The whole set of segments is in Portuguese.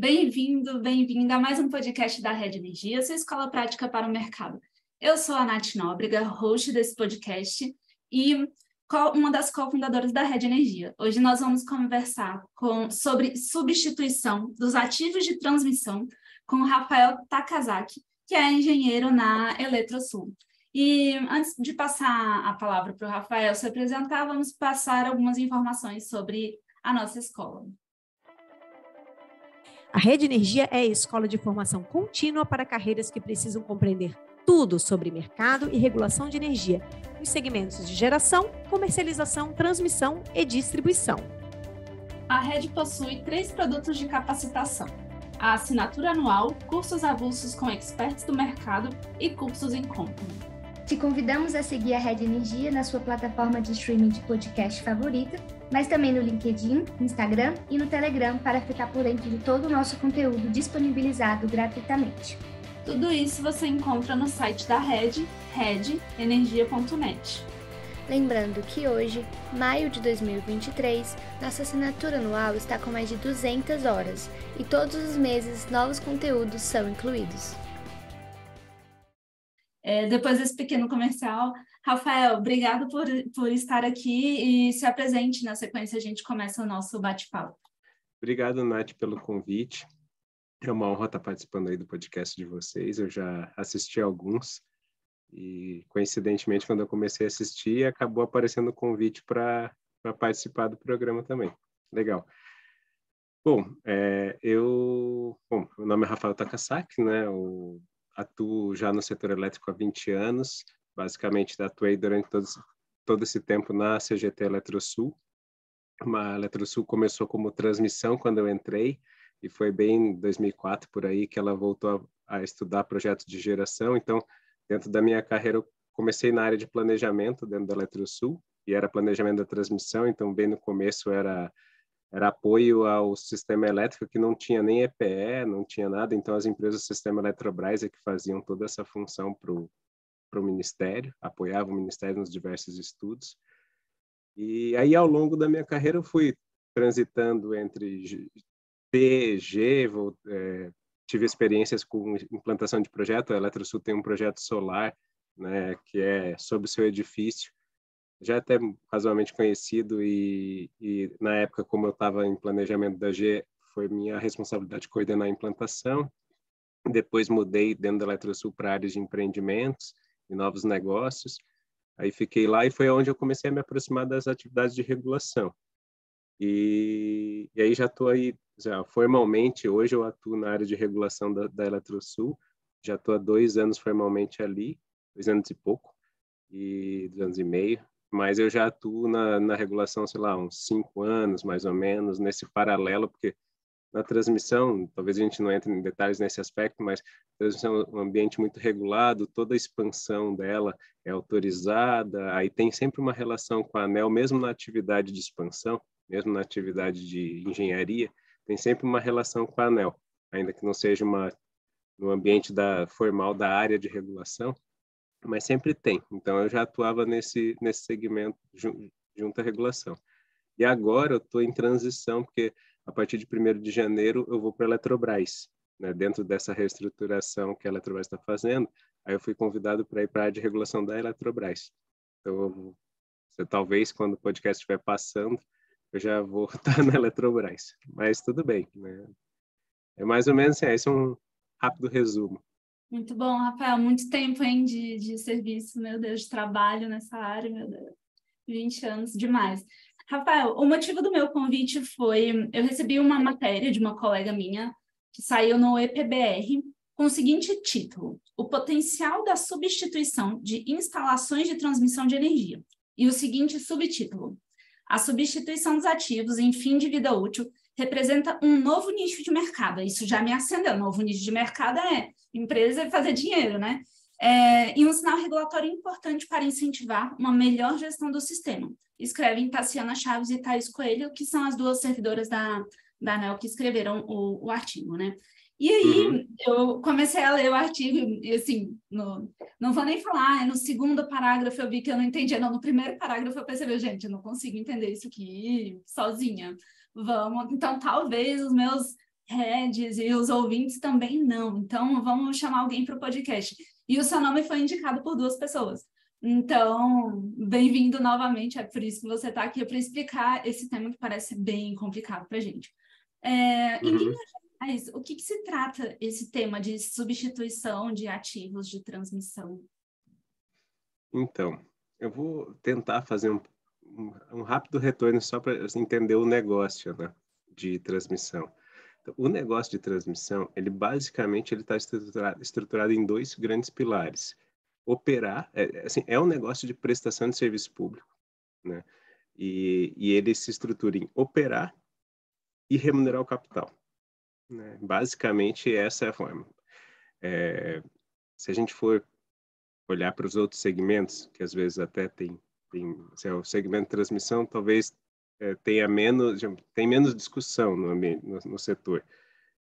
Bem-vindo, bem-vinda a mais um podcast da Rede Energia, sua escola prática para o mercado. Eu sou a Nath Nóbrega, host desse podcast e uma das cofundadoras da Rede Energia. Hoje nós vamos conversar sobre substituição dos ativos de transmissão com o Rafael Takasaki, que é engenheiro na Eletrosul. E antes de passar a palavra para o Rafael se apresentar, vamos passar algumas informações sobre a nossa escola. A Rede Energia é a escola de formação contínua para carreiras que precisam compreender tudo sobre mercado e regulação de energia, nos segmentos de geração, comercialização, transmissão e distribuição. A Rede possui 3 produtos de capacitação: a assinatura anual, cursos avulsos com experts do mercado e cursos em company. Te convidamos a seguir a Rede Energia na sua plataforma de streaming de podcast favorita, mas também no LinkedIn, Instagram e no Telegram para ficar por dentro de todo o nosso conteúdo disponibilizado gratuitamente. Tudo isso você encontra no site da Rede, redenergia.net. Lembrando que hoje, maio de 2023, nossa assinatura anual está com mais de 200 horas e todos os meses novos conteúdos são incluídos. Depois desse pequeno comercial, Rafael, obrigado por estar aqui e se apresente. Na sequência, a gente começa o nosso bate-papo. Obrigado, Nath, pelo convite. É uma honra estar participando aí do podcast de vocês. Eu já assisti alguns e, coincidentemente, quando eu comecei a assistir, acabou aparecendo o convite para participar do programa também. Legal. Bom, meu nome é Rafael Takasaki, né? Eu atuo já no setor elétrico há 20 anos. Basicamente, atuei durante todo esse tempo na CGT Eletrosul. A Eletrosul começou como transmissão quando eu entrei, e foi bem em 2004, por aí, que ela voltou a estudar projetos de geração. Então, dentro da minha carreira, eu comecei na área de planejamento dentro da Eletrosul, e era planejamento da transmissão, então, bem no começo, era apoio ao sistema elétrico, que não tinha nem EPE, não tinha nada, então as empresas do sistema Eletrobras é que faziam toda essa função para o Ministério, apoiavam o Ministério nos diversos estudos. E aí, ao longo da minha carreira, eu fui transitando entre P, G, tive experiências com implantação de projeto. A Eletrosul tem um projeto solar, né, que é sobre o seu edifício, já até razoavelmente conhecido, e na época, como eu estava em planejamento da G, foi minha responsabilidade coordenar a implantação. Depois mudei dentro da Eletrosul para áreas de empreendimentos e novos negócios. Aí fiquei lá e foi onde eu comecei a me aproximar das atividades de regulação. E aí já estou aí, já formalmente, hoje eu atuo na área de regulação da Eletrosul, já estou há 2 anos formalmente ali, 2 anos e pouco, e 2 anos e meio, mas eu já atuo na regulação, sei lá, uns 5 anos, mais ou menos, nesse paralelo, porque na transmissão, talvez a gente não entre em detalhes nesse aspecto, mas a transmissão é um ambiente muito regulado, toda a expansão dela é autorizada, aí tem sempre uma relação com a ANEEL, mesmo na atividade de expansão, mesmo na atividade de engenharia, tem sempre uma relação com a ANEEL, ainda que não seja no ambiente formal da área de regulação, mas sempre tem. Então, eu já atuava nesse segmento junto à regulação. E agora eu estou em transição, porque a partir de 1º de janeiro eu vou para a Eletrobras, né? Dentro dessa reestruturação que a Eletrobras está fazendo, aí eu fui convidado para ir para a área de regulação da Eletrobras. Então, talvez, quando o podcast estiver passando, eu já vou estar na Eletrobras. Mas tudo bem, né? É mais ou menos assim, esse é um rápido resumo. Muito bom, Rafael. Muito tempo, hein, de serviço, meu Deus, de trabalho nessa área, meu Deus. 20 anos, demais. Rafael, o motivo do meu convite foi, eu recebi uma matéria de uma colega minha que saiu no EPBR com o seguinte título: O potencial da substituição de instalações de transmissão de energia. E o seguinte subtítulo: A substituição dos ativos em fim de vida útil representa um novo nicho de mercado. Isso já me acendeu. Novo nicho de mercado é empresa e fazer dinheiro, né? E um sinal regulatório importante para incentivar uma melhor gestão do sistema. Escrevem Taciana Chaves e Thaís Coelho, que são as 2 servidoras da ANEEL que escreveram o artigo, né? E aí, eu comecei a ler o artigo e, assim, não vou nem falar, no 2º parágrafo eu vi que eu não entendia, não, no 1º parágrafo eu percebi, gente, eu não consigo entender isso aqui sozinha. Então, talvez os meus heads e os ouvintes também não. Então, vamos chamar alguém para o podcast. E o seu nome foi indicado por 2 pessoas. Então, bem-vindo novamente. É por isso que você está aqui, para explicar esse tema que parece bem complicado para a gente. Em linhas gerais, o que se trata esse tema de substituição de ativos de transmissão? Então, eu vou tentar fazer um rápido retorno só para entender o negócio, né, de transmissão. Então, o negócio de transmissão, ele basicamente está estruturado em 2 grandes pilares. Operar, assim, é um negócio de prestação de serviço público, né? E ele se estrutura em operar e remunerar o capital, né? Basicamente, essa é a forma. Se a gente for olhar para os outros segmentos, que às vezes até tem assim, o segmento de transmissão talvez tem menos discussão no ambiente, no setor.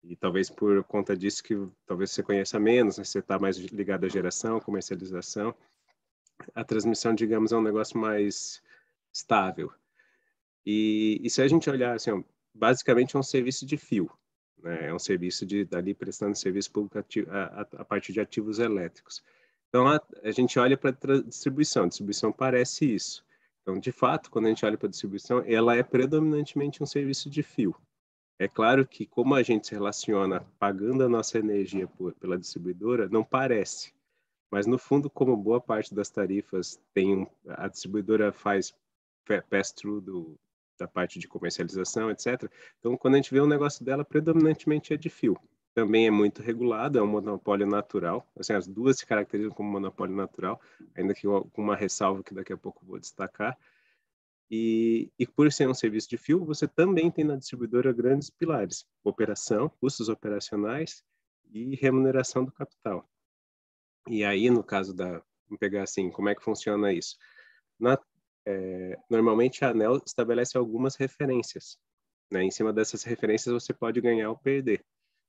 E talvez por conta disso que talvez você conheça menos, né? Você está mais ligado à geração, comercialização. A transmissão, digamos, é um negócio mais estável. E se a gente olhar, assim, basicamente é um serviço de fio, né? É um serviço dali prestando serviço público a partir de ativos elétricos. Então, a gente olha para a distribuição. A distribuição parece isso. Então, de fato, quando a gente olha para a distribuição, ela é predominantemente um serviço de fio. É claro que, como a gente se relaciona pagando a nossa energia pela distribuidora, não parece. Mas, no fundo, como boa parte das tarifas a distribuidora faz pass-through da parte de comercialização, etc. Então, quando a gente vê o negócio dela, predominantemente é de fio. Também é muito regulado, é um monopólio natural. Assim, as 2 se caracterizam como monopólio natural, ainda que com uma ressalva que daqui a pouco vou destacar. E por ser um serviço de fio, você também tem na distribuidora grandes pilares: operação, custos operacionais e remuneração do capital. E aí, no caso vamos pegar assim, como é que funciona isso? Normalmente a ANEEL estabelece algumas referências, né? Em cima dessas referências você pode ganhar ou perder.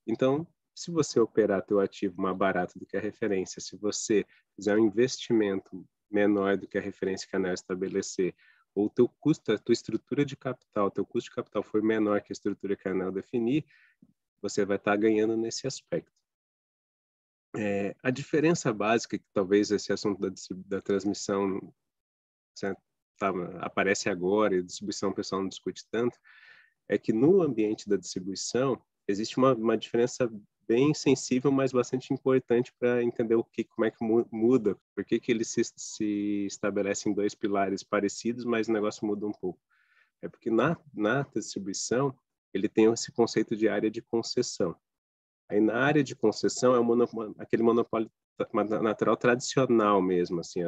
Então, se você operar teu ativo mais barato do que a referência, se você fizer um investimento menor do que a referência que a ANEEL estabelecer, ou teu custo, a tua estrutura de capital, teu custo de capital for menor que a estrutura que a ANEEL definir, você vai estar ganhando nesse aspecto. A diferença básica, que talvez esse assunto da transmissão aparece agora e a distribuição o pessoal não discute tanto, é que no ambiente da distribuição existe uma diferença bem sensível, mas bastante importante para entender como é que muda, por que eles se estabelecem 2 pilares parecidos, mas o negócio muda um pouco. É porque na distribuição ele tem esse conceito de área de concessão. Aí na área de concessão é aquele monopólio natural tradicional mesmo, assim,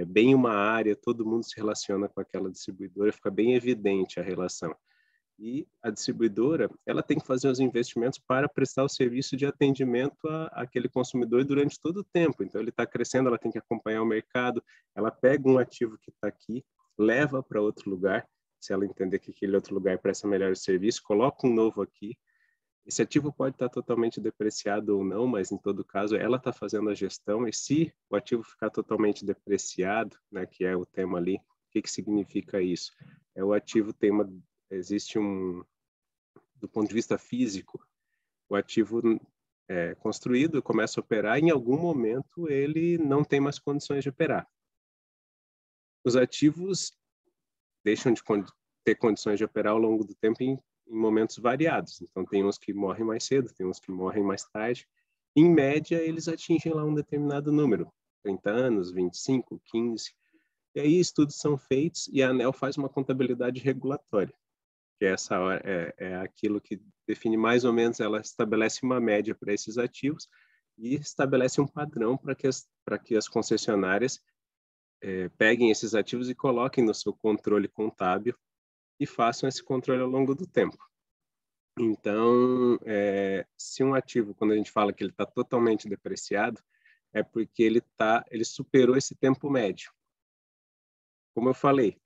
bem uma área, todo mundo se relaciona com aquela distribuidora, fica bem evidente a relação. E a distribuidora, ela tem que fazer os investimentos para prestar o serviço de atendimento àquele consumidor durante todo o tempo. Então, ele está crescendo, ela tem que acompanhar o mercado, ela pega um ativo que está aqui, leva para outro lugar, se ela entender que aquele outro lugar presta melhor serviço, coloca um novo aqui. Esse ativo pode estar totalmente depreciado ou não, mas em todo caso ela está fazendo a gestão, e se o ativo ficar totalmente depreciado, né, que é o tema ali, o que significa isso? O ativo existe do ponto de vista físico, o ativo construído, começa a operar, e em algum momento ele não tem mais condições de operar. Os ativos deixam de ter condições de operar ao longo do tempo em momentos variados. Então, tem uns que morrem mais cedo, tem uns que morrem mais tarde. Em média, eles atingem lá um determinado número, 30 anos, 25, 15. E aí, estudos são feitos e a ANEEL faz uma contabilidade regulatória, que essa é aquilo que define mais ou menos, ela estabelece uma média para esses ativos e estabelece um padrão para que as concessionárias peguem esses ativos e coloquem no seu controle contábil e façam esse controle ao longo do tempo. Então, se um ativo, quando a gente fala que ele está totalmente depreciado, é porque ele superou esse tempo médio. Como eu falei,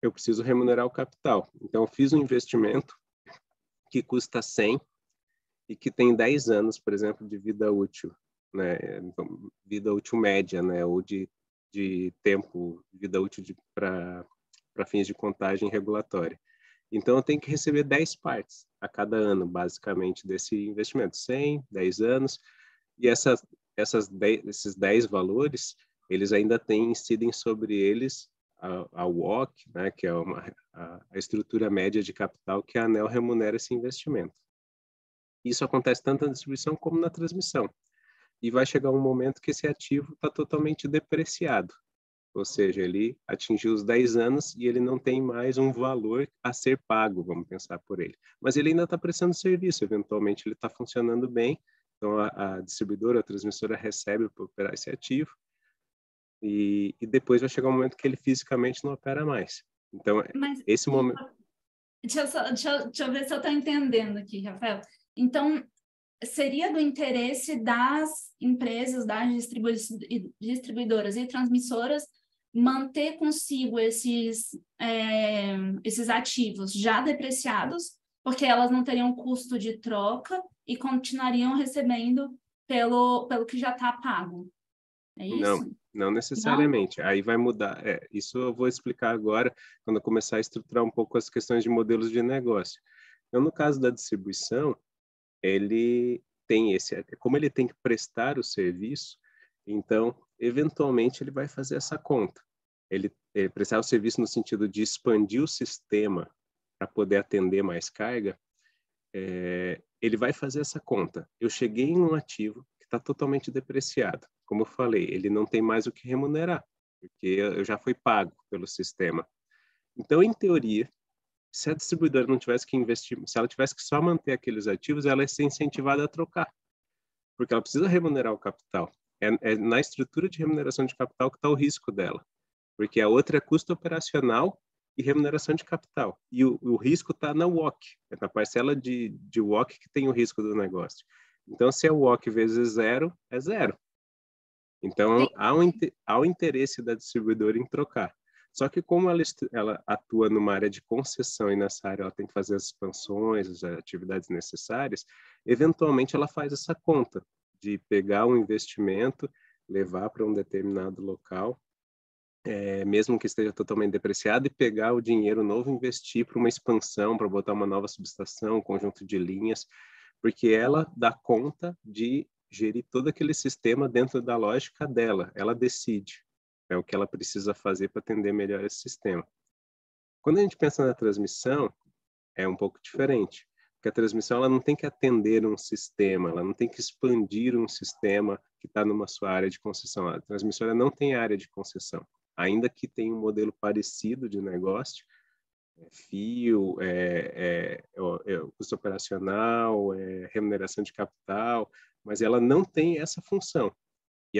eu preciso remunerar o capital. Então, eu fiz um investimento que custa 100 e que tem 10 anos, por exemplo, de vida útil, né? Então, vida útil média, né? Ou de tempo, vida útil para fins de contagem regulatória. Então, eu tenho que receber 10 partes a cada ano, basicamente, desse investimento. 100, 10 anos. E esses 10 valores, eles ainda incidem sobre eles a WACC, né, que é a estrutura média de capital que a ANEEL remunera esse investimento. Isso acontece tanto na distribuição como na transmissão. E vai chegar um momento que esse ativo está totalmente depreciado. Ou seja, ele atingiu os 10 anos e ele não tem mais um valor a ser pago, vamos pensar por ele. Mas ele ainda está prestando serviço, eventualmente ele está funcionando bem, então a distribuidora, a transmissora recebe para operar esse ativo e depois vai chegar um momento que ele fisicamente não opera mais. Então, Mas, esse momento... Deixa eu ver se eu estou entendendo aqui, Rafael. Então, seria do interesse das empresas, das distribuidoras e transmissoras manter consigo esses ativos já depreciados, porque elas não teriam custo de troca e continuariam recebendo pelo que já está pago. É isso? Não necessariamente. Não? Aí vai mudar. Isso eu vou explicar agora, quando eu começar a estruturar um pouco as questões de modelos de negócio. Então, no caso da distribuição, ele tem como ele tem que prestar o serviço, então, eventualmente, ele vai fazer essa conta. Ele prestar o serviço no sentido de expandir o sistema para poder atender mais carga, ele vai fazer essa conta. Eu cheguei em um ativo que está totalmente depreciado. Como eu falei, ele não tem mais o que remunerar, porque eu já fui pago pelo sistema. Então, em teoria, se a distribuidora não tivesse que investir, se ela tivesse que só manter aqueles ativos, ela ia ser incentivada a trocar, porque ela precisa remunerar o capital. É na estrutura de remuneração de capital que está o risco dela, porque a outra é custo operacional e remuneração de capital. E o risco está na WACC, é na parcela de WACC que tem o risco do negócio. Então, se é WACC vezes zero, é zero. Então, há um interesse da distribuidora em trocar. Só que como ela atua numa área de concessão e nessa área ela tem que fazer as expansões, as atividades necessárias, eventualmente ela faz essa conta de pegar um investimento, levar para um determinado local, mesmo que esteja totalmente depreciado, e pegar o dinheiro novo, investir para uma expansão, para botar uma nova subestação, um conjunto de linhas, porque ela dá conta de gerir todo aquele sistema dentro da lógica dela. Ela decide o que ela precisa fazer para atender melhor esse sistema. Quando a gente pensa na transmissão, é um pouco diferente, porque a transmissão ela não tem que atender um sistema, ela não tem que expandir um sistema que está numa sua área de concessão. A transmissora não tem área de concessão, ainda que tenha um modelo parecido de negócio, fio, custo operacional, remuneração de capital, mas ela não tem essa função. E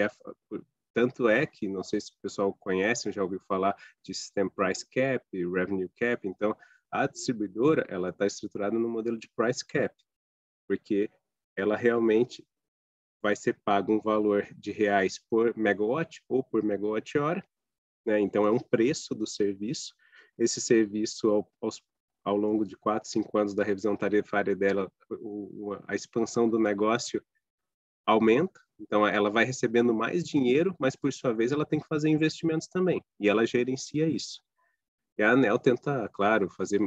tanto é que, não sei se o pessoal conhece, já ouviu falar de System Price Cap, Revenue Cap. Então, a distribuidora ela está estruturada no modelo de Price Cap, porque ela realmente vai ser pago um valor de reais por megawatt ou por megawatt-hora, né? Então, é um preço do serviço. Esse serviço, ao longo de 4, 5 anos da revisão tarifária dela, a expansão do negócio aumenta, então ela vai recebendo mais dinheiro, mas por sua vez ela tem que fazer investimentos também, e ela gerencia isso. E a ANEEL tenta, claro, fazer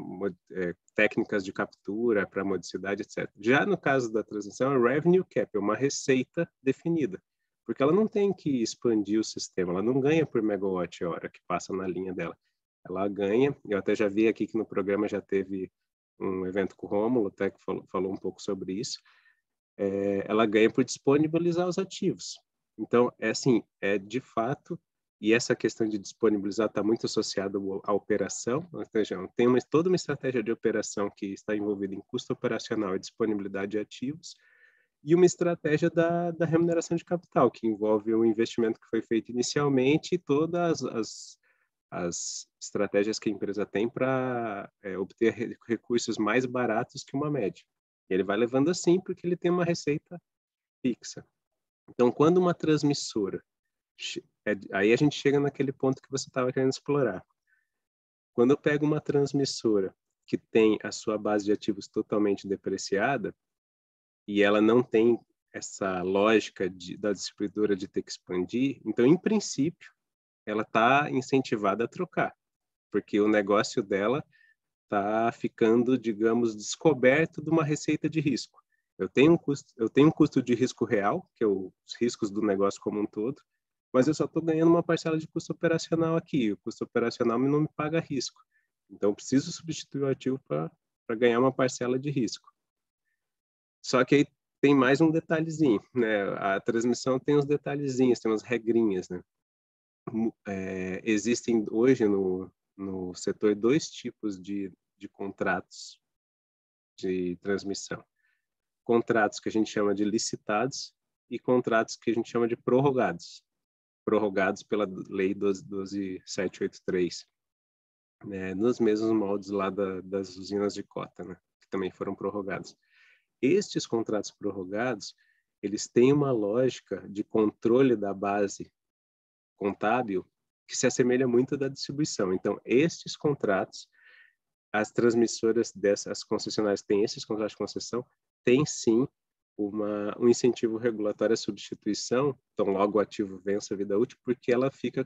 técnicas de captura para modicidade, etc. Já no caso da transmissão, é revenue cap, é uma receita definida, porque ela não tem que expandir o sistema, ela não ganha por megawatt-hora que passa na linha dela. Ela ganha, eu até já vi aqui que no programa já teve um evento com o Rômulo, até que falou um pouco sobre isso, ela ganha por disponibilizar os ativos. Então, de fato, e essa questão de disponibilizar está muito associada à operação, ou seja, tem toda uma estratégia de operação que está envolvida em custo operacional e disponibilidade de ativos, e uma estratégia da remuneração de capital, que envolve o investimento que foi feito inicialmente e todas as estratégias que a empresa tem para obter recursos mais baratos que uma média. Ele vai levando assim porque ele tem uma receita fixa. Então, quando uma transmissora... Aí a gente chega naquele ponto que você estava querendo explorar. Quando eu pego uma transmissora que tem a sua base de ativos totalmente depreciada e ela não tem essa lógica da distribuidora de ter que expandir, então, em princípio, ela está incentivada a trocar, porque o negócio dela está ficando, digamos, descoberto de uma receita de risco. Eu tenho um custo de risco real, que é os riscos do negócio como um todo, mas eu só estou ganhando uma parcela de custo operacional aqui. O custo operacional não me paga risco. Então, eu preciso substituir o ativo para ganhar uma parcela de risco. Só que aí tem mais um detalhezinho, né? A transmissão tem uns detalhezinhos, tem umas regrinhas, né? Existem hoje no setor 2 tipos de contratos de transmissão. Contratos que a gente chama de licitados e contratos que a gente chama de prorrogados. Prorrogados pela Lei 12.783, né? Nos mesmos moldes lá das usinas de cota, né? Que também foram prorrogados. Estes contratos prorrogados, eles têm uma lógica de controle da base contábil que se assemelha muito da distribuição. Então, estes contratos, as transmissoras as concessionárias têm esses contratos de concessão, tem sim um incentivo regulatório à substituição, então logo o ativo vence a vida útil, porque ela fica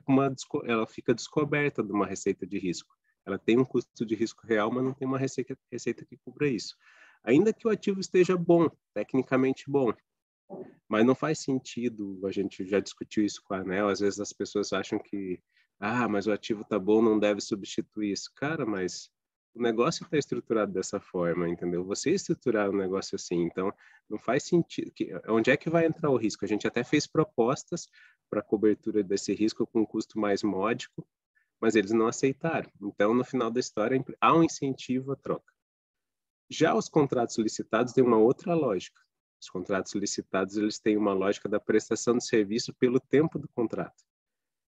descoberta de uma receita de risco. Ela tem um custo de risco real, mas não tem uma receita que cubra isso. Ainda que o ativo esteja bom, tecnicamente bom, mas não faz sentido, a gente já discutiu isso com a ANEEL, às vezes as pessoas acham que, mas o ativo tá bom, não deve substituir isso. Cara, mas o negócio está estruturado dessa forma, entendeu? Você estruturar um negócio assim, então não faz sentido. Onde é que vai entrar o risco? A gente até fez propostas para cobertura desse risco com um custo mais módico, mas eles não aceitaram. Então, no final da história, há um incentivo à troca. Já os contratos licitados têm uma outra lógica. Os contratos licitados, eles têm uma lógica da prestação de serviço pelo tempo do contrato.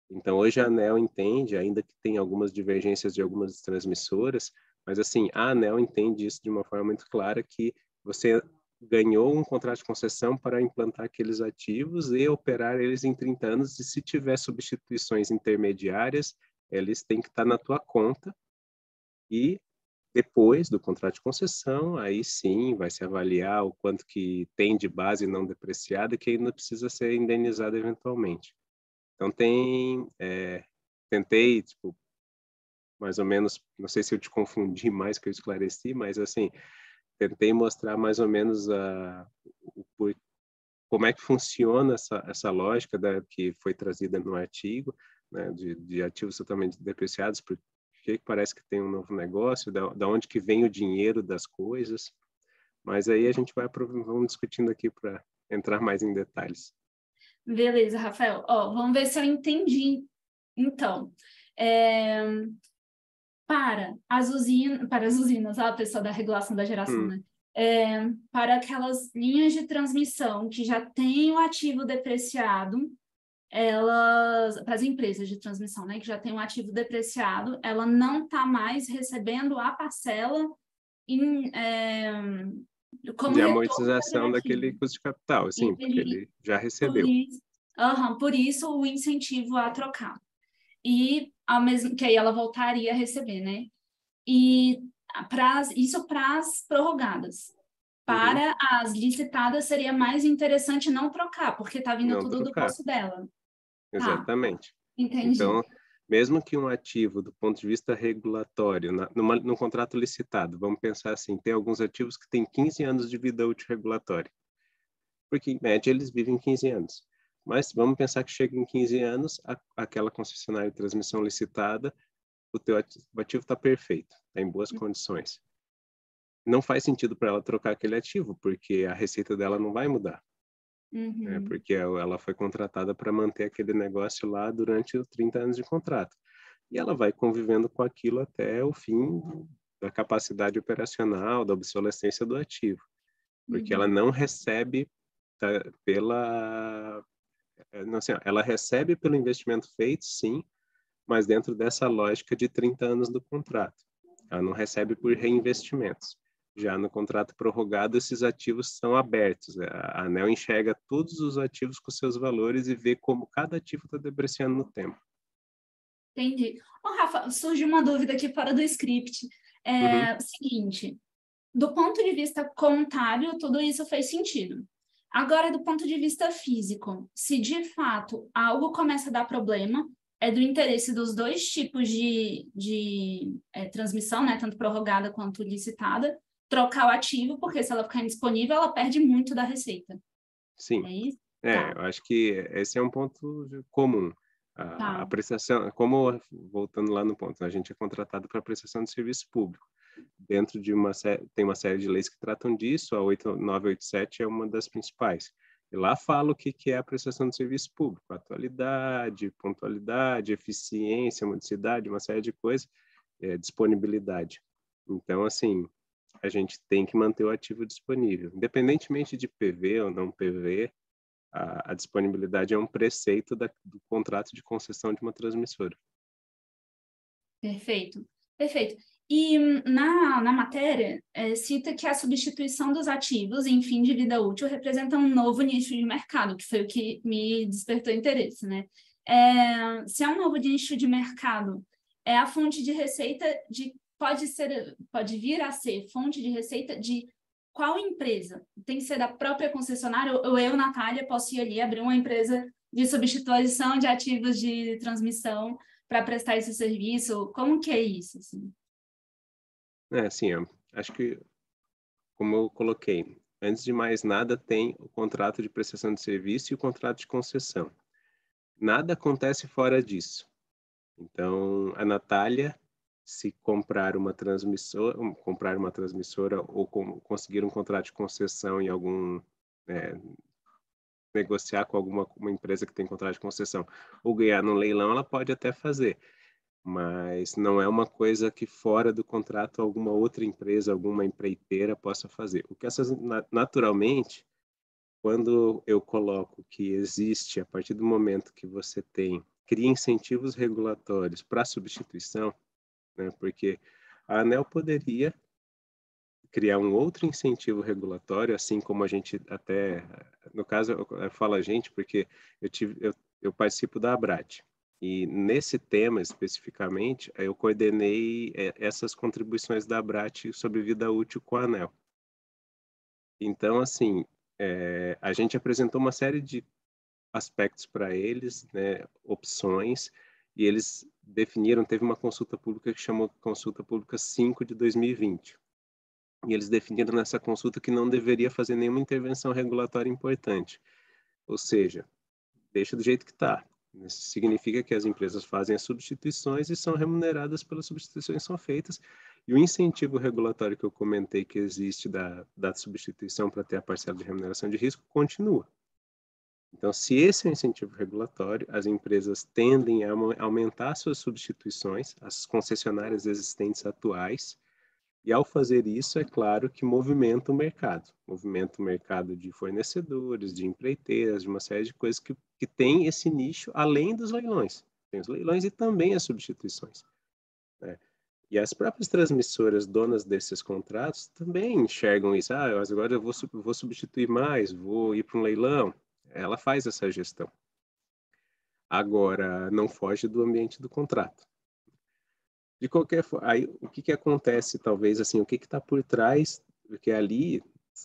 Então, hoje a ANEEL entende, ainda que tem algumas divergências de algumas transmissoras, mas assim, a ANEEL entende isso de uma forma muito clara, que você ganhou um contrato de concessão para implantar aqueles ativos e operar eles em 30 anos, e se tiver substituições intermediárias, eles têm que estar na tua conta, e depois do contrato de concessão, aí sim vai se avaliar o quanto que tem de base não depreciada, que ainda precisa ser indenizado eventualmente. Então tentei, mais ou menos, não sei se eu te confundi mais que eu esclareci, mas assim, tentei mostrar mais ou menos como é que funciona essa lógica que foi trazida no artigo, né, de ativos totalmente depreciados, porque parece que tem um novo negócio, da onde que vem o dinheiro das coisas, mas aí a gente vamos discutindo aqui para entrar mais em detalhes. Beleza, Rafael. Vamos ver se eu entendi. Então, para as usinas, a pessoa da regulação da geração, né? Para aquelas linhas de transmissão que já têm o ativo depreciado, para as empresas de transmissão, né, que já têm um ativo depreciado, ela não está mais recebendo a parcela como de amortização daquele custo de capital, sim, porque ele já recebeu. Por isso o incentivo a trocar. E que aí ela voltaria a receber, né? E isso para as prorrogadas. Para as licitadas seria mais interessante não trocar, porque está vindo tudo do bolso dela. Exatamente. Tá, entendi. Então, mesmo que um ativo, do ponto de vista regulatório, num contrato licitado, vamos pensar assim, tem alguns ativos que têm 15 anos de vida útil regulatória, porque, em média, eles vivem 15 anos. Mas vamos pensar que chega em 15 anos, aquela concessionária de transmissão licitada, o teu ativo está perfeito, está em boas condições. Não faz sentido para ela trocar aquele ativo, porque a receita dela não vai mudar. Porque ela foi contratada para manter aquele negócio lá durante os 30 anos de contrato. E ela vai convivendo com aquilo até o fim da capacidade operacional, da obsolescência do ativo. Porque ela não recebe ela recebe pelo investimento feito, sim, mas dentro dessa lógica de 30 anos do contrato. Ela não recebe por reinvestimentos. Já no contrato prorrogado, esses ativos são abertos. A ANEEL enxerga todos os ativos com seus valores e vê como cada ativo está depreciando no tempo. Entendi. Rafa, surgiu uma dúvida aqui fora do script. O seguinte, do ponto de vista contábil, tudo isso fez sentido. Agora, do ponto de vista físico, se de fato algo começa a dar problema, é do interesse dos dois tipos de transmissão, né, tanto prorrogada quanto licitada, trocar o ativo, porque se ela ficar indisponível, ela perde muito da receita. Sim. É isso? Eu acho que esse é um ponto comum. A prestação, como, voltando lá no ponto, a gente é contratado para prestação de serviço público. Dentro de tem uma série de leis que tratam disso, a 8987 é uma das principais. E lá fala o que é a prestação de serviço público: atualidade, pontualidade, eficiência, modicidade, uma série de coisas, disponibilidade. Então, assim, a gente tem que manter o ativo disponível. Independentemente de PV ou não PV, a disponibilidade é um preceito do contrato de concessão de uma transmissora. Perfeito, perfeito. E na matéria, cita que a substituição dos ativos em fim de vida útil representa um novo nicho de mercado, que foi o que me despertou interesse, né? Se é um novo nicho de mercado, a fonte de receita pode vir a ser fonte de receita de qual empresa? Tem que ser da própria concessionária, ou eu, Natália, posso ir ali abrir uma empresa de substituição de ativos de transmissão para prestar esse serviço? Como que é isso? Assim? Assim, acho que, como eu coloquei, antes de mais nada, tem o contrato de prestação de serviço e o contrato de concessão. Nada acontece fora disso. Então, a Natália, se comprar uma transmissora ou conseguir um contrato de concessão em algum negociar com uma empresa que tem contrato de concessão ou ganhar no leilão, ela pode até fazer, mas não é uma coisa que fora do contrato alguma outra empresa, alguma empreiteira possa fazer. O que naturalmente, quando eu coloco que existe, a partir do momento que você cria incentivos regulatórios para substituição, né, porque a ANEEL poderia criar um outro incentivo regulatório, assim como a gente até, no caso, eu falo a gente porque eu participo da ABRAT, e nesse tema especificamente, eu coordenei essas contribuições da ABRAT sobre vida útil com a ANEEL. Então, assim, a gente apresentou uma série de aspectos para eles, né, opções, e eles teve uma consulta pública que chamou Consulta Pública 5 de 2020. E eles definiram nessa consulta que não deveria fazer nenhuma intervenção regulatória importante. Ou seja, deixa do jeito que está. Isso significa que as empresas fazem as substituições e são remuneradas pelas substituições que são feitas. E o incentivo regulatório que eu comentei que existe da substituição para ter a parcela de remuneração de risco continua. Então, se esse é o incentivo regulatório, as empresas tendem a aumentar suas substituições, as concessionárias existentes atuais, e ao fazer isso, é claro que movimenta o mercado de fornecedores, de empreiteiras, de uma série de coisas que tem esse nicho além dos leilões. Tem os leilões e também as substituições, né? E as próprias transmissoras, donas desses contratos, também enxergam isso. Agora eu vou substituir mais, vou ir para um leilão. Ela faz essa gestão. Agora, não foge do ambiente do contrato. De qualquer forma, aí o que acontece, talvez, assim, o que está por trás, porque ali,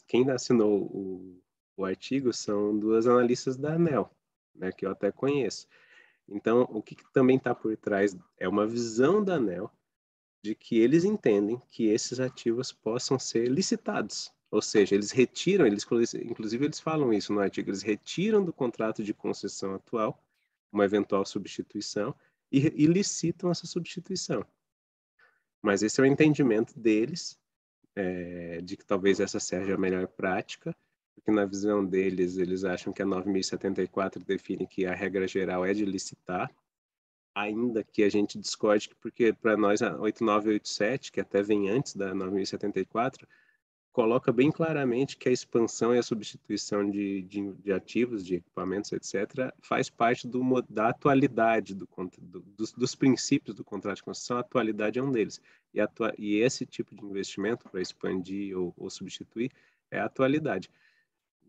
quem assinou o artigo são duas analistas da ANEEL, né, que eu até conheço. Então, o que também está por trás é uma visão da ANEEL de que eles entendem que esses ativos possam ser licitados. Ou seja, inclusive eles falam isso no artigo, eles retiram do contrato de concessão atual uma eventual substituição e licitam essa substituição. Mas esse é o entendimento deles, de que talvez essa seja a melhor prática, porque na visão deles, eles acham que a 9.074 define que a regra geral é de licitar, ainda que a gente discorde, porque para nós a 8987, que até vem antes da 9.074, coloca bem claramente que a expansão e a substituição de ativos, de equipamentos, etc., faz parte da atualidade dos princípios do contrato de concessão. A atualidade é um deles. E esse tipo de investimento para expandir ou substituir é a atualidade.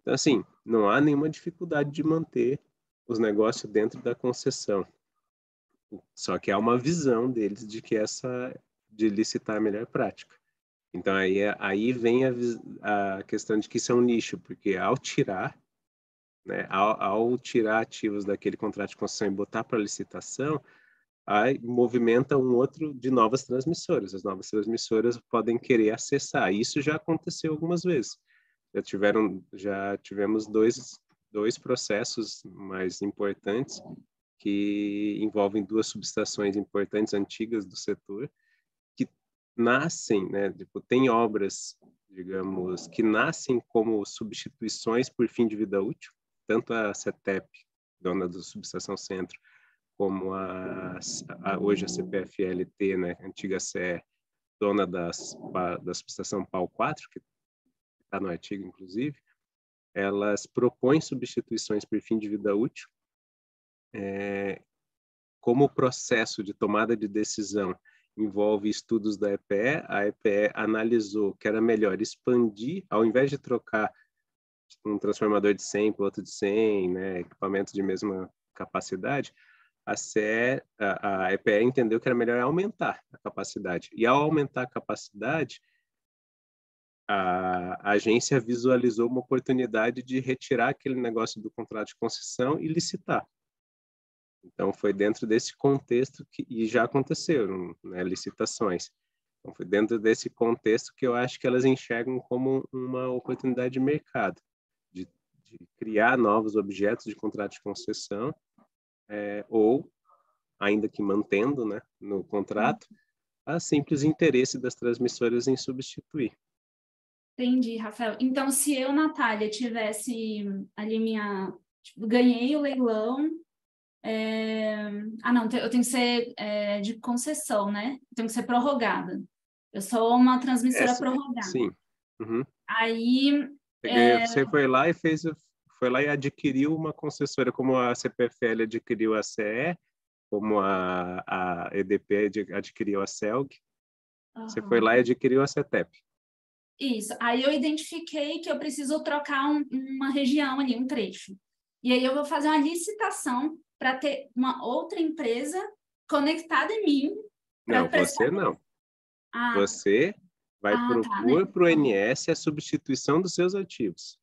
Então, assim, não há nenhuma dificuldade de manter os negócios dentro da concessão. Só que há uma visão deles de licitar a melhor prática. Então, aí vem a questão de que isso é um nicho, porque ao tirar, né? Ao tirar ativos daquele contrato de concessão e botar para licitação, aí movimenta um outro de novas transmissoras. As novas transmissoras podem querer acessar. Isso já aconteceu algumas vezes. Já tivemos dois processos mais importantes que envolvem duas subestações importantes, antigas do setor, que nascem, né? Tipo, tem obras, digamos, que nascem como substituições por fim de vida útil, tanto a CETEP, dona da subestação Centro, como hoje a CPFLT, né, antiga CE, dona da subestação PAU 4, que está no artigo, inclusive, elas propõem substituições por fim de vida útil. Como o processo de tomada de decisão envolve estudos da EPE, a EPE analisou que era melhor expandir, ao invés de trocar um transformador de 100 por outro de 100, né, equipamentos de mesma capacidade, a EPE entendeu que era melhor aumentar a capacidade. E ao aumentar a capacidade, a agência visualizou uma oportunidade de retirar aquele negócio do contrato de concessão e licitar. Então, foi dentro desse contexto e já aconteceram, né, licitações. Então, foi dentro desse contexto que eu acho que elas enxergam como uma oportunidade de mercado, de criar novos objetos de contrato de concessão, ou, ainda que mantendo, né, no contrato, a simples interesse das transmissoras em substituir. Entendi, Rafael. Então, se eu, Natália, tivesse ali ganhei o leilão, não, eu tenho que ser de concessão, né? Tenho que ser prorrogada. Eu sou uma transmissora prorrogada. Sim. Uhum. Aí... Você foi lá e adquiriu uma concessora, como a CPFL adquiriu a CE, como a EDP adquiriu a CELG. Você foi lá e adquiriu a CETEP. Isso. Aí eu identifiquei que eu preciso trocar uma região ali, um trecho. E aí eu vou fazer uma licitação para ter uma outra empresa conectada em mim. Não, você não. Você vai propor para o ONS a substituição dos seus ativos.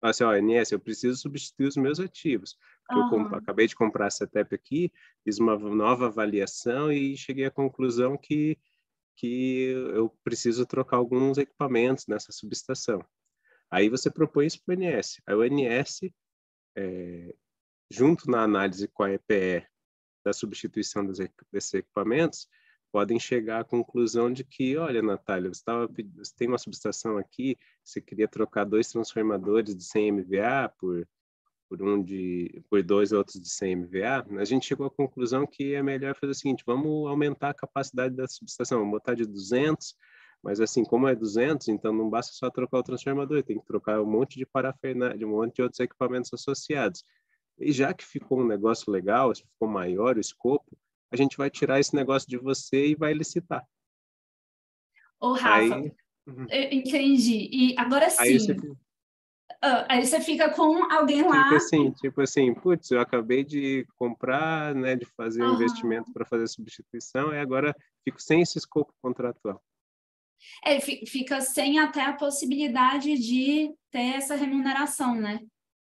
Assim, ONS, eu preciso substituir os meus ativos. Porque eu acabei de comprar a CETEP aqui, fiz uma nova avaliação e cheguei à conclusão que eu preciso trocar alguns equipamentos nessa subestação. Aí você propõe isso para o ONS. Aí o ONS, junto na análise com a EPE da substituição desses equipamentos, podem chegar à conclusão de que, olha, Natália, você tem uma subestação aqui, você queria trocar 2 transformadores de 100 MVA por 2 outros de 100 MVA, a gente chegou à conclusão que é melhor fazer o seguinte: vamos aumentar a capacidade da subestação, vamos botar de 200, mas assim, como é 200, então não basta só trocar o transformador, tem que trocar um monte de parafernália, um monte de outros equipamentos associados. E já que ficou um negócio legal, ficou maior o escopo, a gente vai tirar esse negócio de você e vai licitar. Ô, Rafa, eu entendi. E agora sim. Aí você fica com alguém lá. Tipo assim, putz, eu acabei de comprar, né, de fazer um investimento para fazer substituição e agora fico sem esse escopo contratual. Fica sem até a possibilidade de ter essa remuneração, né?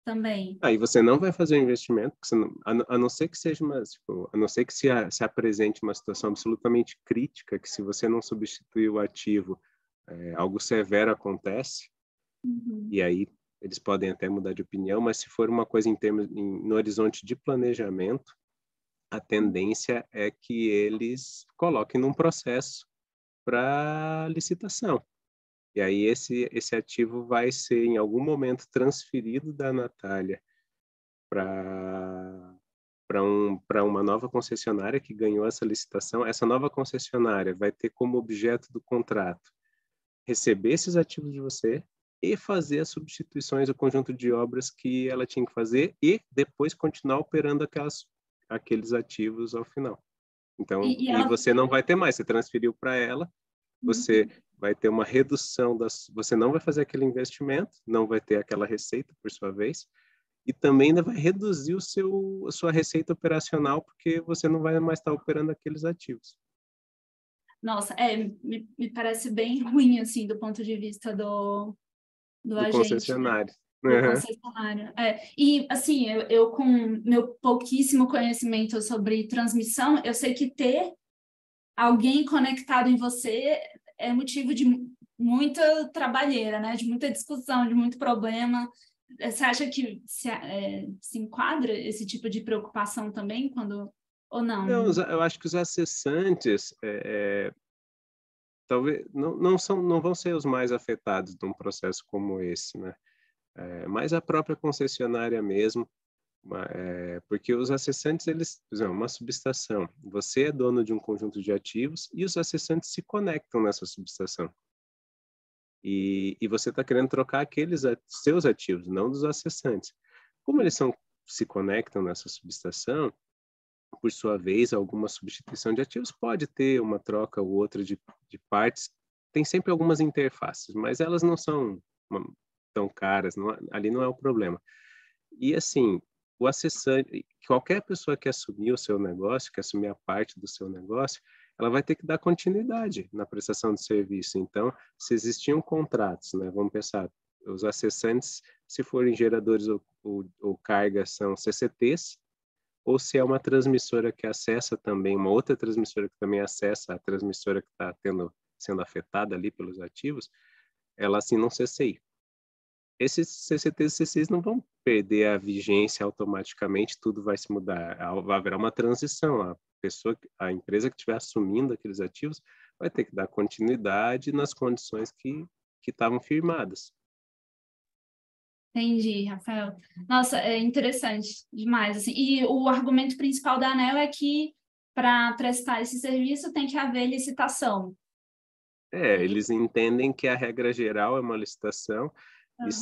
Também. Aí você não vai fazer o investimento, a não ser que seja a não ser que se apresente uma situação absolutamente crítica, que se você não substituir o ativo, algo severo acontece, e aí eles podem até mudar de opinião, mas se for uma coisa no horizonte de planejamento, a tendência é que eles coloquem num processo para licitação. E aí esse ativo vai ser, em algum momento, transferido da Natália para uma nova concessionária que ganhou essa licitação. Essa nova concessionária vai ter como objeto do contrato receber esses ativos de você e fazer as substituições, o conjunto de obras que ela tinha que fazer e depois continuar operando aqueles ativos ao final. Então, e você não vai ter mais, você transferiu para ela, você vai ter uma redução você não vai fazer aquele investimento, não vai ter aquela receita por sua vez, e também ainda vai reduzir a sua receita operacional, porque você não vai mais estar operando aqueles ativos. Nossa, me parece bem ruim, assim, do ponto de vista do agente. Concessionário. do concessionário. E, assim, eu com meu pouquíssimo conhecimento sobre transmissão, eu sei que ter alguém conectado em você é motivo de muita trabalheira, né? De muita discussão, de muito problema. Você acha que se enquadra esse tipo de preocupação também, ou não? Não, eu acho que os acessantes talvez não vão ser os mais afetados num processo como esse, né? Mas a própria concessionária mesmo, porque os acessantes, eles, por exemplo, uma subestação, você é dono de um conjunto de ativos e os acessantes se conectam nessa subestação. E você está querendo trocar aqueles seus ativos, não dos acessantes. Como eles se conectam nessa subestação, por sua vez, alguma substituição de ativos pode ter uma troca ou outra de partes. Tem sempre algumas interfaces, mas elas não são tão caras, ali não é o problema. E assim, o acessante, qualquer pessoa que assumir o seu negócio, que assumir a parte do seu negócio, ela vai ter que dar continuidade na prestação de serviço. Então, se existiam contratos, né, vamos pensar, os acessantes, se forem geradores ou cargas, são CCTs, ou se é uma transmissora que acessa também, uma outra transmissora que também acessa a transmissora que está sendo afetada ali pelos ativos, ela assina um CCI. Esses CCTs e CCIs não vão perder a vigência automaticamente, tudo vai se mudar. Haverá uma transição. A empresa que estiver assumindo aqueles ativos vai ter que dar continuidade nas condições que estavam firmadas. Entendi, Rafael. Nossa, é interessante demais. Assim. E o argumento principal da ANEEL é que para prestar esse serviço tem que haver licitação. Eles entendem que a regra geral é uma licitação e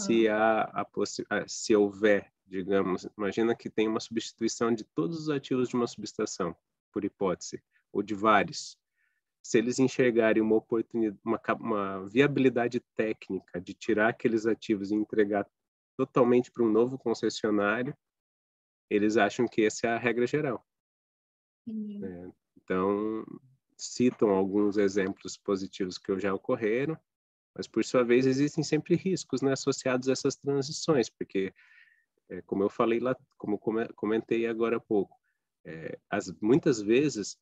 se houver, digamos, imagina que tem uma substituição de todos os ativos de uma subestação, por hipótese, ou de vários. Se eles enxergarem uma oportunidade, uma viabilidade técnica de tirar aqueles ativos e entregar totalmente para um novo concessionário, eles acham que essa é a regra geral. Então, citam alguns exemplos positivos que já ocorreram, mas, por sua vez, existem sempre riscos, né, associados a essas transições, porque, como eu falei lá, como comentei agora há pouco, muitas vezes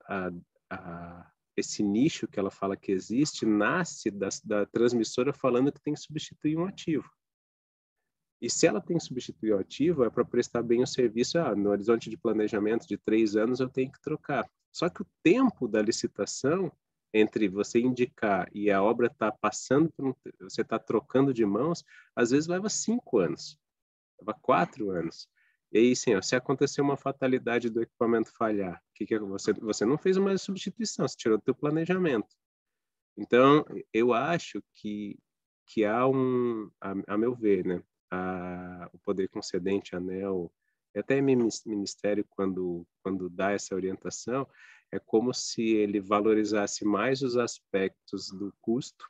esse nicho que ela fala que existe nasce da transmissora falando que tem que substituir um ativo. E se ela tem que substituir o ativo, é para prestar bem o serviço, no horizonte de planejamento de 3 anos eu tenho que trocar. Só que o tempo da licitação, entre você indicar e a obra está passando, você está trocando de mãos, às vezes leva 5 anos, leva 4 anos. E aí, sim, se acontecer uma fatalidade do equipamento falhar, você não fez uma substituição, você tirou do seu planejamento. Então, eu acho que há a meu ver, né, o poder concedente, a ANEEL, até Ministério, quando dá essa orientação, é como se ele valorizasse mais os aspectos do custo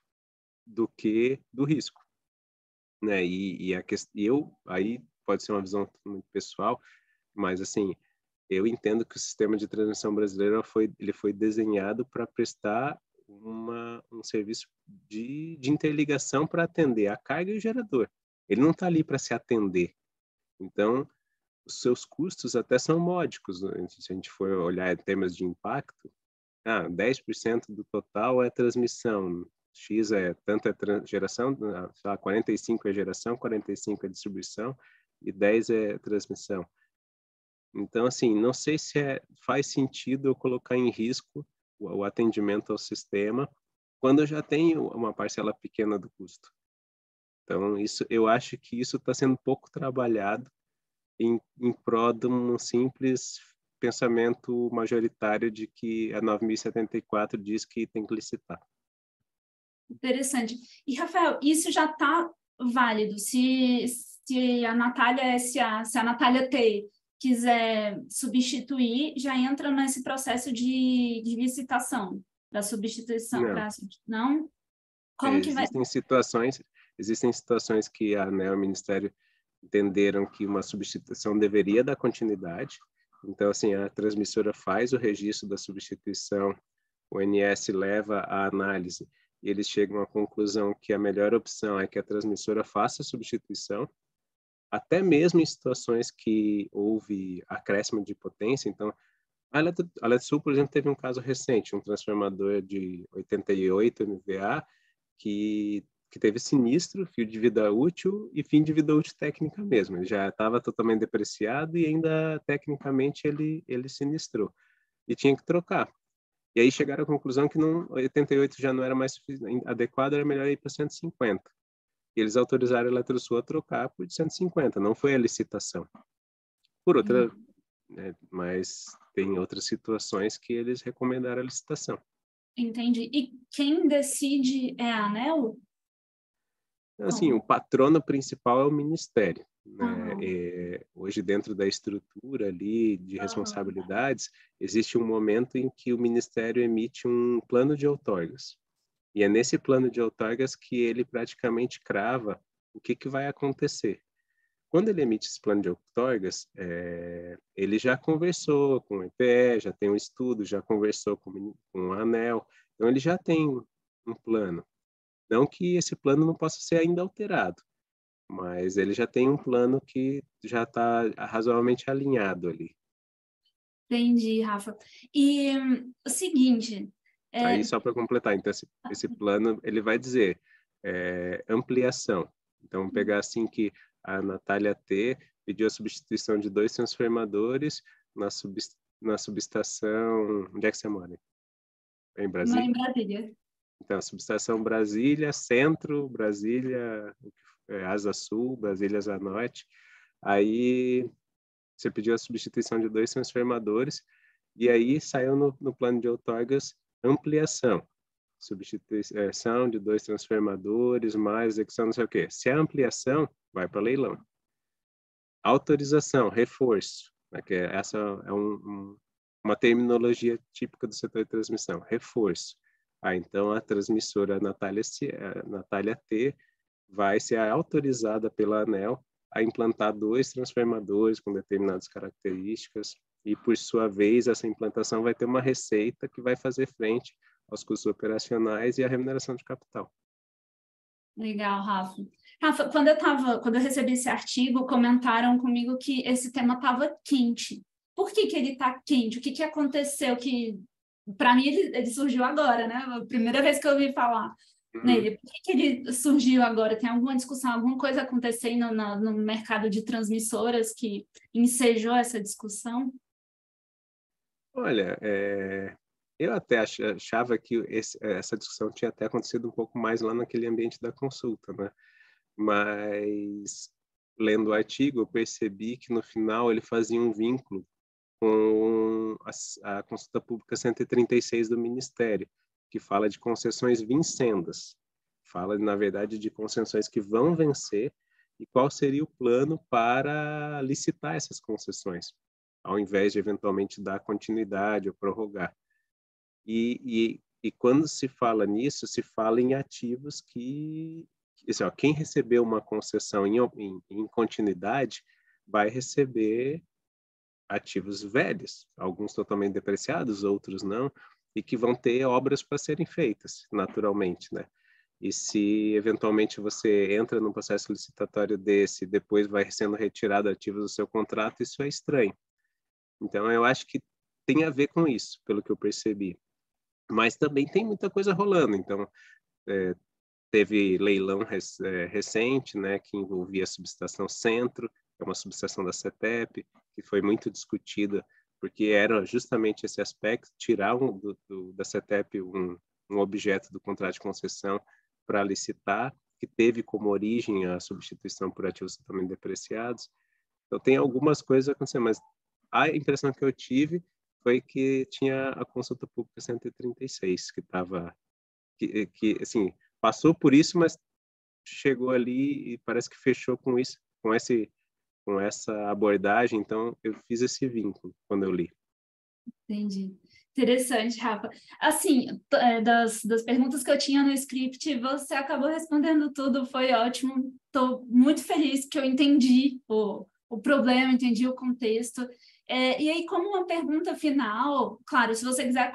do que do risco, né? Aí pode ser uma visão muito pessoal, mas assim, eu entendo que o sistema de transmissão brasileiro ele foi desenhado para prestar um serviço de interligação para atender a carga e o gerador. Ele não está ali para se atender. Então, os seus custos até são módicos, né? Se a gente for olhar em termos de impacto, 10% do total é transmissão, X tanto é geração, 45% é geração, 45% é distribuição e 10% é transmissão. Então, assim, não sei se faz sentido eu colocar em risco o atendimento ao sistema quando eu já tenho uma parcela pequena do custo. Então, eu acho que isso está sendo pouco trabalhado em prol de um simples pensamento majoritário de que a 9.074 diz que tem que licitar. Interessante. E, Rafael, isso já está válido? Se a Natália SA, se a Natália T quiser substituir, já entra nesse processo de licitação, da substituição? Não? Como que vai? Existem situações que a ANEEL e o Ministério entenderam que uma substituição deveria dar continuidade. Então, assim, a transmissora faz o registro da substituição, o ONS leva a análise e eles chegam à conclusão que a melhor opção é que a transmissora faça a substituição até mesmo em situações que houve acréscimo de potência. Então, a Eletrosul, por exemplo, teve um caso recente, um transformador de 88 MVA que teve sinistro, fio de vida útil e fim de vida útil técnica mesmo. Ele já estava totalmente depreciado e ainda tecnicamente ele sinistrou. E tinha que trocar. E aí chegaram à conclusão que 88 já não era mais adequado, era melhor ir para 150. E eles autorizaram a Eletrosul a trocar por 150, não foi a licitação. Por outra, né, mas tem outras situações que eles recomendaram a licitação. Entendi. E quem decide é a ANEEL? Assim, o patrono principal é o Ministério, né? Uhum. Hoje, dentro da estrutura ali de responsabilidades, existe um momento em que o Ministério emite um plano de outorgas. E é nesse plano de outorgas que ele praticamente crava o que vai acontecer. Quando ele emite esse plano de outorgas, ele já conversou com o EPE, já tem um estudo, já conversou com a ANEEL, então ele já tem um plano. Não que esse plano não possa ser ainda alterado, mas ele já tem um plano que já está razoavelmente alinhado ali. Entendi, Rafa. E o seguinte... Aí, só para completar, então, esse plano, ele vai dizer ampliação. Então, vamos pegar assim que a Natália T pediu a substituição de 2 transformadores na subestação... Onde é que você mora? Em Brasília? Em Brasília. Então, a subestação Brasília, Centro, Brasília, Asa Sul, Brasília, Asa Norte. Aí, você pediu a substituição de 2 transformadores e aí saiu no plano de outorgas ampliação. Substituição de 2 transformadores, mais execução, não sei o quê. Se é ampliação, vai para leilão. Autorização, reforço. Né, que essa é uma terminologia típica do setor de transmissão. Reforço. Então, a transmissora Natália T vai ser autorizada pela ANEEL a implantar 2 transformadores com determinadas características e, por sua vez, essa implantação vai ter uma receita que vai fazer frente aos custos operacionais e à remuneração de capital. Legal, Rafa. Rafa, quando eu recebi esse artigo, comentaram comigo que esse tema estava quente. Por que ele está quente? O que aconteceu que... Para mim, ele surgiu agora, né? A primeira vez que eu ouvi falar nele. Por que ele surgiu agora? Tem alguma discussão, alguma coisa acontecendo no mercado de transmissoras que ensejou essa discussão? Olha, eu até achava que essa discussão tinha até acontecido um pouco mais lá naquele ambiente da consulta, né? Mas, lendo o artigo, eu percebi que no final ele fazia um vínculo com a consulta pública 136 do Ministério, que fala de concessões vincendas. Fala, na verdade, de concessões que vão vencer e qual seria o plano para licitar essas concessões, ao invés de, eventualmente, dar continuidade ou prorrogar. E quando se fala nisso, se fala em ativos que assim, quem recebeu uma concessão em continuidade vai receber ativos velhos, alguns totalmente depreciados, outros não, e que vão ter obras para serem feitas, naturalmente, né? E se, eventualmente, você entra num processo licitatório desse, depois vai sendo retirado ativos do seu contrato, isso é estranho. Então, eu acho que tem a ver com isso, pelo que eu percebi. Mas também tem muita coisa rolando. Então, teve leilão recente, né, que envolvia a subestação Centro, que é uma subestação da CETEP, que foi muito discutida, porque era justamente esse aspecto, tirar da CETEP um objeto do contrato de concessão para licitar, que teve como origem a substituição por ativos totalmente depreciados. Então, tem algumas coisas acontecendo, mas a impressão que eu tive foi que tinha a consulta pública 136, que estava... que assim, passou por isso, mas chegou ali e parece que fechou com isso, com essa abordagem. Então, eu fiz esse vínculo quando eu li. Entendi. Interessante, Rafa. Assim, das perguntas que eu tinha no script, você acabou respondendo tudo, foi ótimo. Estou muito feliz que eu entendi o problema, entendi o contexto. E aí, como uma pergunta final, claro, se você quiser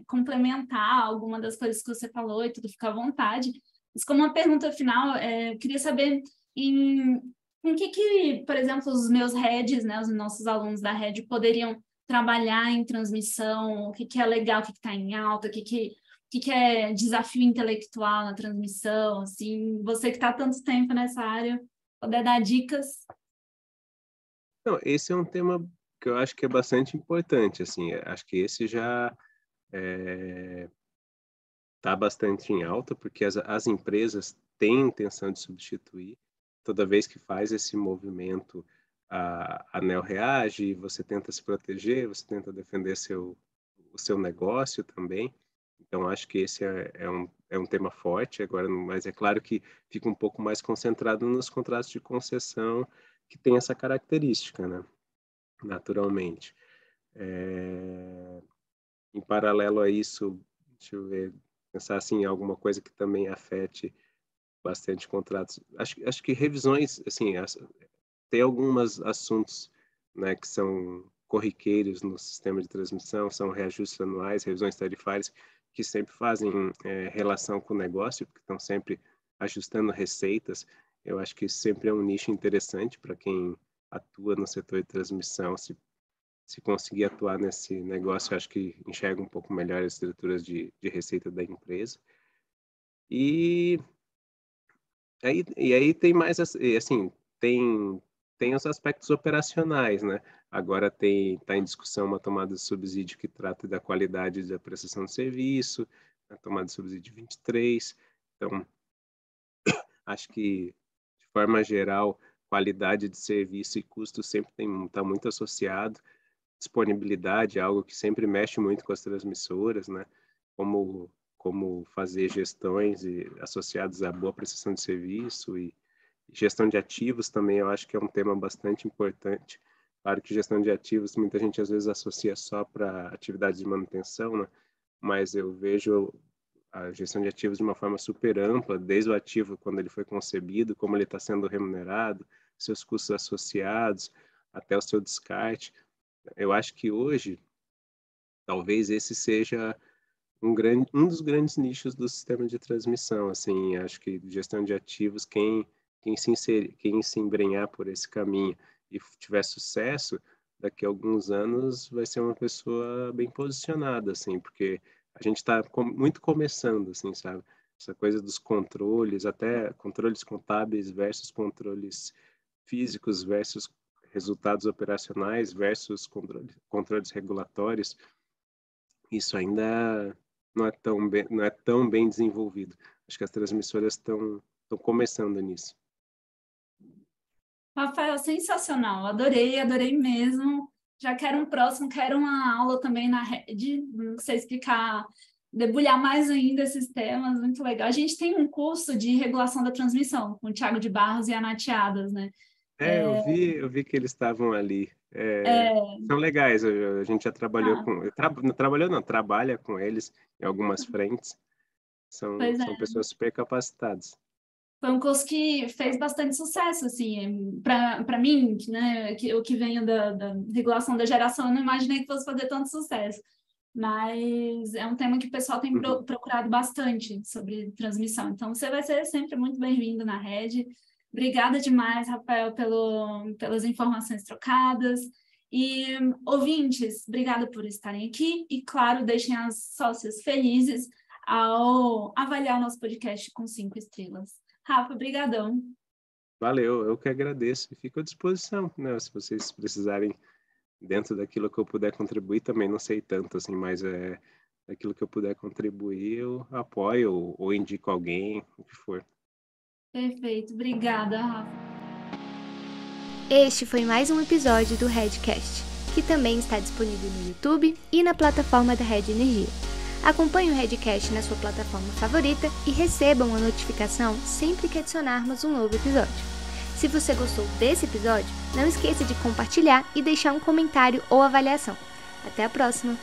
complementar alguma das coisas que você falou e tudo, fica à vontade. Mas como uma pergunta final, eu queria saber com que, por exemplo, os meus heads, né, os nossos alunos da rede poderiam trabalhar em transmissão, o que é legal, o que está em alta, o que é desafio intelectual na transmissão, assim, você que está há tanto tempo nessa área, poder dar dicas. Não, esse é um tema que eu acho que é bastante importante, assim, acho que esse já está bastante em alta, porque as empresas têm intenção de substituir. Toda vez que faz esse movimento, a ANEEL reage, você tenta se proteger, você tenta defender o seu negócio também. Então, acho que esse é um tema forte agora, mas é claro que fica um pouco mais concentrado nos contratos de concessão, que tem essa característica, né? Naturalmente. Em paralelo a isso, deixa eu ver, pensar assim, alguma coisa que também afete bastante contratos. Acho que revisões, assim, tem alguns assuntos, né, que são corriqueiros no sistema de transmissão, são reajustes anuais, revisões tarifárias, que sempre fazem relação com o negócio, porque estão sempre ajustando receitas. Eu acho que sempre é um nicho interessante para quem atua no setor de transmissão. Se conseguir atuar nesse negócio, eu acho que enxerga um pouco melhor as estruturas de receita da empresa. E aí tem mais, assim, tem os aspectos operacionais, né? Agora está em discussão uma tomada de subsídio que trata da qualidade da prestação de serviço, a tomada de subsídio 23. Então, acho que, de forma geral, qualidade de serviço e custo sempre está muito associado. Disponibilidade é algo que sempre mexe muito com as transmissoras, né? Como fazer gestões associadas à boa prestação de serviço e gestão de ativos também, eu acho que é um tema bastante importante. Claro que gestão de ativos, muita gente às vezes associa só para atividades de manutenção, né? Mas eu vejo a gestão de ativos de uma forma super ampla, desde o ativo, quando ele foi concebido, como ele está sendo remunerado, seus custos associados, até o seu descarte. Eu acho que hoje, talvez esse seja um dos grandes nichos do sistema de transmissão. Assim, acho que gestão de ativos, quem se embrenhar por esse caminho e tiver sucesso, daqui a alguns anos vai ser uma pessoa bem posicionada, assim, porque a gente está muito começando, assim, sabe? Essa coisa dos controles, até controles contábeis versus controles físicos versus resultados operacionais versus controles regulatórios, isso ainda não é tão bem desenvolvido. Acho que as transmissoras estão começando nisso. Rafael, sensacional, adorei mesmo. Já quero um próximo, quero uma aula também na rede, você explicar, debulhar mais ainda esses temas, muito legal. A gente tem um curso de regulação da transmissão com o Thiago de Barros e a Natiadas, né? Eu vi que eles estavam ali. São legais, a gente já trabalhou trabalha com eles em algumas frentes. São pessoas super capacitadas. Foi um curso que fez bastante sucesso, assim, para mim, né, o que venho da regulação da geração, eu não imaginei que fosse fazer tanto sucesso, mas é um tema que o pessoal tem procurado bastante sobre transmissão, então você vai ser sempre muito bem-vindo na rede. Obrigada demais, Rafael, pelas informações trocadas. E, ouvintes, obrigada por estarem aqui. E, claro, deixem as sócias felizes ao avaliar o nosso podcast com 5 estrelas. Rafa, brigadão. Valeu, eu que agradeço. E fico à disposição, né? Se vocês precisarem, dentro daquilo que eu puder contribuir, também não sei tanto, assim, mas daquilo que eu puder contribuir, eu apoio ou indico alguém, o que for. Perfeito, obrigada, Rafa. Este foi mais um episódio do Redcast, que também está disponível no YouTube e na plataforma da Red Energia. Acompanhe o Redcast na sua plataforma favorita e receba uma notificação sempre que adicionarmos um novo episódio. Se você gostou desse episódio, não esqueça de compartilhar e deixar um comentário ou avaliação. Até a próxima!